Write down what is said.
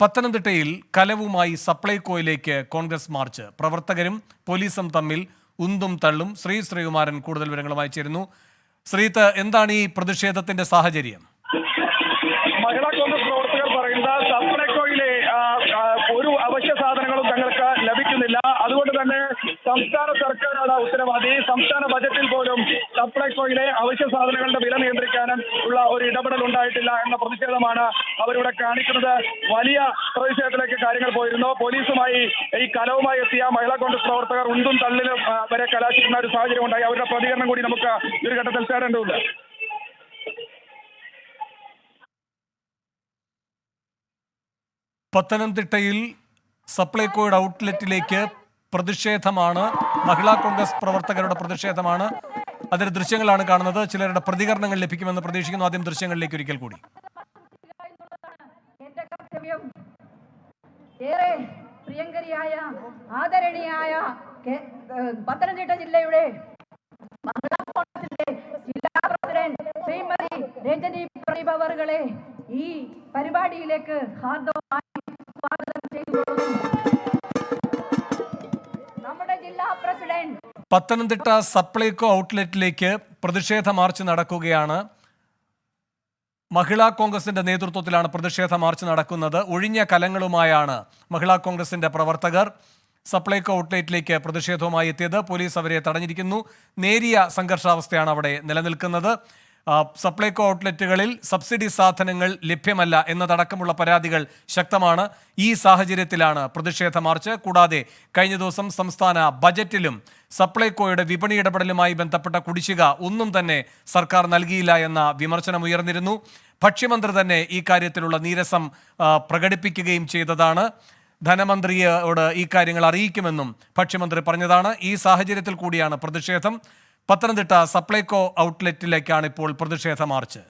പത്തനംതിട്ടയിൽ കലവുമായി സപ്ലൈകോയിലേക്ക് കോൺഗ്രസ് മാർച്ച്. പ്രവർത്തകരും പോലീസും തമ്മിൽ ഉന്തും തള്ളും. ശ്രീകുമാരൻ കൂടുതൽ വിവരങ്ങളുമായി ചേരുന്നു. ശ്രീത്ത്, എന്താണ് ഈ പ്രതിഷേധത്തിന്റെ സാഹചര്യം? മഹിളാ കോൺഗ്രസ് പ്രവർത്തകർ പറയുന്ന സപ്ലൈകോയിലെ ഒരു അവശ്യ സാധനങ്ങളും തങ്ങൾക്ക് ലഭിക്കുന്നില്ല. അതുകൊണ്ട് തന്നെ സംസ്ഥാന സർക്കാരാണ് ഉത്തരവാദി. സംസ്ഥാന ബജറ്റിൽ പോലും സപ്ലൈകോയിലെ അവശ്യ സാധനങ്ങളുടെ വില നിയന്ത്രിക്കാനും ഉള്ള ഒരു ഇടപെടൽ ഉണ്ടായിട്ടില്ല എന്ന പ്രതിഷേധമാണ് അവരിവിടെ കാണിക്കുന്നത്. വലിയ പ്രതിഷേധത്തിലേക്ക് കാര്യങ്ങൾ പോയിരുന്നു. പോലീസുമായി ഈ കലവുമായി എത്തിയ മഹിളാ കോൺഗ്രസ് പ്രവർത്തകർ ഉന്തും തള്ളിലും വരെ കലാശിക്കുന്ന ഒരു സാഹചര്യം ഉണ്ടായി. അവരുടെ പ്രതികരണം കൂടി നമുക്ക് ഒരു ഘട്ടത്തിൽ ചേരേണ്ടതുണ്ട്. പത്തനംതിട്ടയിൽ സപ്ലൈകോയുടെ ഔട്ട്ലെറ്റിലേക്ക് പ്രതിഷേധമാണ്. മഹിളാ കോൺഗ്രസ് പ്രവർത്തകരുടെ പ്രതിഷേധമാണ്. അതിന്റെ ദൃശ്യങ്ങളാണ് കാണുന്നത്. ചിലരുടെ പ്രതികരണങ്ങൾ ലഭിക്കുമെന്ന് പ്രതീക്ഷിക്കുന്നു. ആദ്യം ദൃശ്യങ്ങളിലേക്ക് ഒരിക്കൽ കൂടി. ഏറെ പ്രിയങ്കരിയായ ആദരണീയായ പത്തനംതിട്ട ജില്ലയുടെ മഹിളാ കോൺഗ്രസിന്റെ ജില്ലാ പ്രസിഡന്റ് ശ്രീമതി രജനി പ്രദീപ് അവറുകളെ ഈ പരിപാടിയിലേക്ക് ഹാർദവമായി സ്വാഗതം ചെയ്തു. നമ്മുടെ ജില്ലാ പ്രസിഡന്റ് പത്തനംതിട്ട സപ്ലൈകോ ഔട്ട്ലെറ്റിലേക്ക് പ്രതിഷേധ മാർച്ച് നടക്കുകയാണ്. മഹിളാ കോൺഗ്രസിന്റെ നേതൃത്വത്തിലാണ് പ്രതിഷേധ മാർച്ച് നടക്കുന്നത്. ഒഴിഞ്ഞ കലങ്ങളുമായാണ് മഹിളാ കോൺഗ്രസിന്റെ പ്രവർത്തകർ സപ്ലൈകോ ഔട്ട്ലെറ്റിലേക്ക് പ്രതിഷേധവുമായി എത്തിയത്. പോലീസ് അവരെ തടഞ്ഞിരിക്കുന്നു. നേരിയ സംഘർഷാവസ്ഥയാണ് അവിടെ നിലനിൽക്കുന്നത്. സപ്ലൈകോ ഔട്ട്ലെറ്റുകളിൽ സബ്സിഡി സാധനങ്ങൾ ലഭ്യമല്ല എന്നതടക്കമുള്ള പരാതികൾ ശക്തമാണ്. ഈ സാഹചര്യത്തിലാണ് പ്രതിഷേധ മാർച്ച്. കൂടാതെ കഴിഞ്ഞ ദിവസം സംസ്ഥാന ബജറ്റിലും സപ്ലൈകോയുടെ വിപണി ഇടപെടലുമായി ബന്ധപ്പെട്ട കുടിശ്ശിക ഒന്നും തന്നെ സർക്കാർ നൽകിയില്ല എന്ന വിമർശനം ഉയർന്നിരുന്നു. ഭക്ഷ്യമന്ത്രി തന്നെ ഈ കാര്യത്തിലുള്ള നീരസം പ്രകടിപ്പിക്കുകയും ചെയ്തതാണ്. ധനമന്ത്രിയോട് ഈ കാര്യങ്ങൾ അറിയിക്കുമെന്നും ഭക്ഷ്യമന്ത്രി പറഞ്ഞതാണ്. ഈ സാഹചര്യത്തിൽ കൂടിയാണ് പ്രതിഷേധം. പത്തനംതിട്ട സപ്ലൈകോ ഔട്ട്ലെറ്റിലേക്കാണ് ഇപ്പോൾ പ്രതിഷേധ മാർച്ച്.